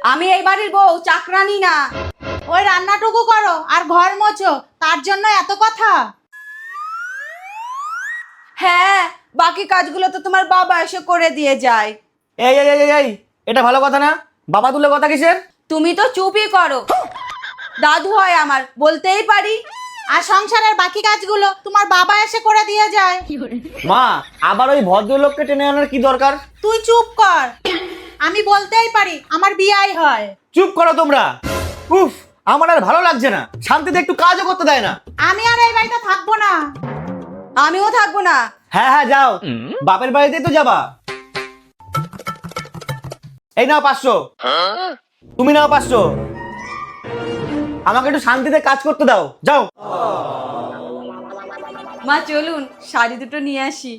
আমি এই বাড়ির বউ, চাকরানি না। ওই রান্নাটুকু করো আর ঘর মোছো, তার জন্য এত কথা? হ্যাঁ, বাকি কাজগুলো তো তোমার বাবা এসে করে দিয়ে যায়। এই এই এই এই, এই এটা ভালো কথা না? বাবা তুলে কথা কিসের? তুমি তো চুপই করো। দাদু হয় আমার, বলতেই পারি। আর সংসারের বাকি কাজগুলো তোমার বাবা এসে করে দিয়ে যায়। মা, আবার ওই ভদ্রলোককে টেনে আনার কি দরকার? তুই চুপ কর, আমি বলতেই পারি আমার বিয়াই হয়। চুপ করো তোমরা। উফ, আমার আর ভালো লাগছে না, শান্তিতে একটু কাজও করতে দেয় না। আমি আর এই বাড়িতে থাকবো না। আমিও থাকবো না। হ্যাঁ হ্যাঁ যাও, বাপের বাড়িতেই তো যাবা। এই নাও 500, তুমি নাও 500। আমাকে একটু শান্তিতে কাজ করতে দাও, যাও। মা চলুন, শাড়ি দুটো নিয়ে আসি।